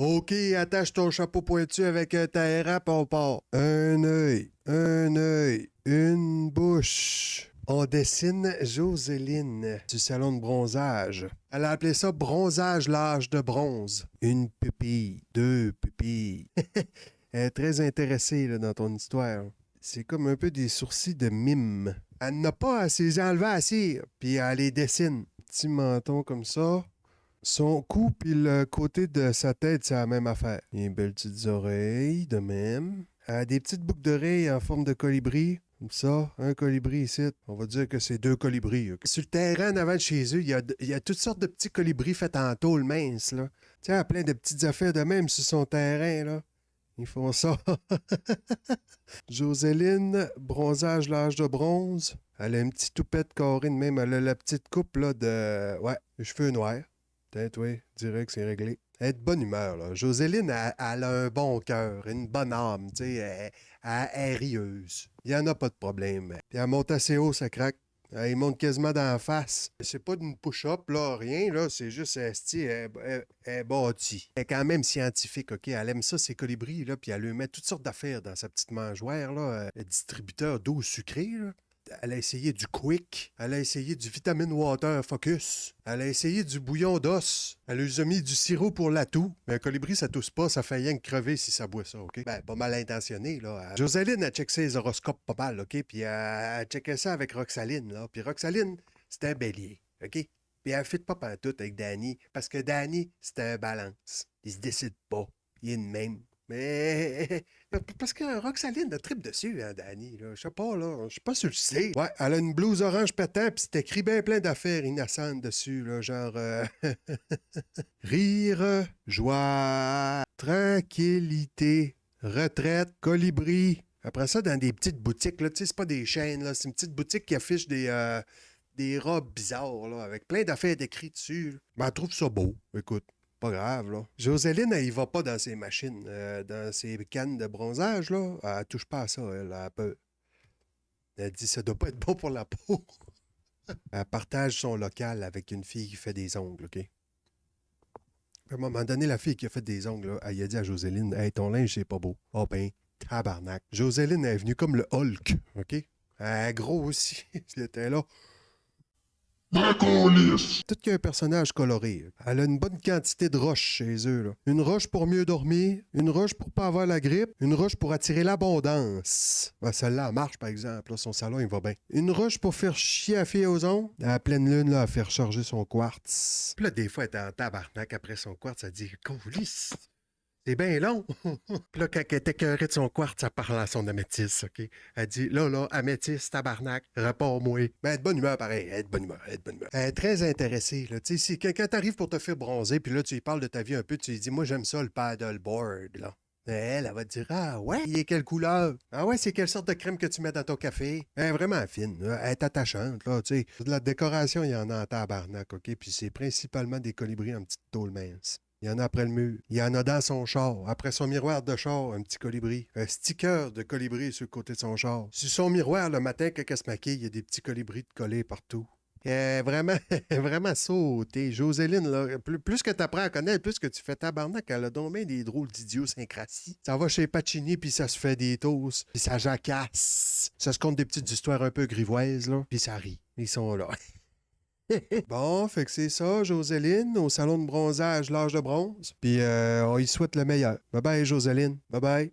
OK, attache ton chapeau pointu avec un tailleur, on part. Un œil, une bouche. On dessine Joséline du salon de bronzage. Elle a appelé ça bronzage l'âge de bronze. Une pupille, deux pupilles. Elle est très intéressée là, dans ton histoire. C'est comme un peu des sourcils de mime. Elle n'a pas à s'les enlever à cire, puis elle les dessine. Petit menton comme ça. Son cou puis le côté de sa tête, c'est la même affaire. Il a des belles petites oreilles, de même. Elle a des petites boucles d'oreilles en forme de colibri. Comme ça, un colibri ici. On va dire que c'est deux colibris. Ok? Sur le terrain en avant de chez eux, il y a toutes sortes de petits colibris faits en tôle mince. Là. Tu sais, plein de petites affaires de même sur son terrain. Là. Ils font ça. Joséline, bronzage l'âge de bronze. Elle a une petite toupette carrée de même. Elle a la petite coupe là, de... Ouais, les cheveux noirs. Peut-être, oui, dirais que c'est réglé. Elle est de bonne humeur, là. Joséline, elle a un bon cœur, une bonne âme, tu sais, elle est rieuse. Il n'y en a pas de problème. Puis elle monte assez haut, ça craque. Elle monte quasiment dans la face. C'est pas d'une push-up, là, rien, là, c'est juste, elle est bâtie. Elle est quand même scientifique, OK? Elle aime ça, ses colibris, là, puis elle lui met toutes sortes d'affaires dans sa petite mangeoire, là, distributeur d'eau sucrée, là. Elle a essayé du Quick. Elle a essayé du Vitamin Water Focus. Elle a essayé du bouillon d'os. Elle lui a mis du sirop pour la toux. Mais un colibri, ça tousse pas, ça fait rien que crever si ça boit ça, OK? Ben, pas mal intentionné, là. Joséline a checké ses horoscopes pas mal, OK? Puis elle a checké ça avec Roxaline, là. Puis Roxaline, c'est un bélier, OK? Puis elle ne fit pas pantoute avec Danny, parce que Danny, c'est un balance. Il se décide pas. Il est de même. Mais parce que Roxaline a trip dessus, hein, Danny. Là. Je sais pas, là. Je sais pas si tu le sais. Ouais, elle a une blouse orange pétant, puis c'est écrit bien plein d'affaires innocentes dessus, là, genre rire, joie, tranquillité, retraite, colibri. Après ça, dans des petites boutiques, là, tu sais, c'est pas des chaînes, là. C'est une petite boutique qui affiche des robes bizarres, là, avec plein d'affaires décrites dessus. Mais elle trouve ça beau. Écoute. Pas grave, là. Joséline, elle y va pas dans ses machines, dans ses cannes de bronzage, là. Elle touche pas à ça, elle a peur. Elle dit ça doit pas être bon pour la peau. Elle partage son local avec une fille qui fait des ongles, OK? Puis à un moment donné, la fille qui a fait des ongles, là, elle a dit à Joséline, hey, ton linge, c'est pas beau. Oh ben, tabarnak. Joséline est venue comme le Hulk, OK? Elle est gros aussi. Elle était là. Tout qu'il y a un personnage coloré. Elle a une bonne quantité de roches chez eux. Là. Une roche pour mieux dormir, une roche pour pas avoir la grippe, une roche pour attirer l'abondance. Ben, celle-là, elle marche, par exemple. Là, son salon, il va bien. Une roche pour faire chier la fille aux ongles. À la pleine lune, là, à faire charger son quartz. Puis là, des fois, elle est en tabarnak après son quartz. Elle dit, Colis, c'est bien long. Puis là, quand elle était écœurée de son quartz, elle parle à son améthyste, OK? Elle dit, là, améthyste, tabarnak, repars-moi. Mais elle est de bonne humeur, pareil. Elle est de bonne humeur, elle est de bonne humeur. Elle est très intéressée, là. Tu sais, si quelqu'un t'arrive pour te faire bronzer, puis là, tu lui parles de ta vie un peu, tu lui dis, moi, j'aime ça, le paddleboard, là. Elle va te dire, ah ouais, il est quelle couleur? Ah ouais, c'est quelle sorte de crème que tu mets dans ton café? Elle est vraiment fine, là. Elle est attachante, là, tu sais. De la décoration, il y en a en tabarnak, OK? Puis c'est principalement des colibris en petite tôle mince. Il y en a après le mur. Il y en a dans son char. Après son miroir de char, un petit colibri. Un sticker de colibri sur le côté de son char. Sur son miroir, le matin, quand elle se maquille, il y a des petits colibris de collés partout. Vraiment, vraiment sauté. Joséline, là, plus que tu apprends à connaître, plus que tu fais tabarnak, elle a donc bien des drôles d'idiosyncrasie. Ça va chez Pacini, puis ça se fait des toasts, puis ça jacasse. Ça se compte des petites histoires un peu grivoises, là, puis ça rit. Ils sont là. Bon, fait que c'est ça, Joséline, au salon de bronzage, l'âge de bronze. Puis on y souhaite le meilleur. Bye bye, Joséline. Bye bye.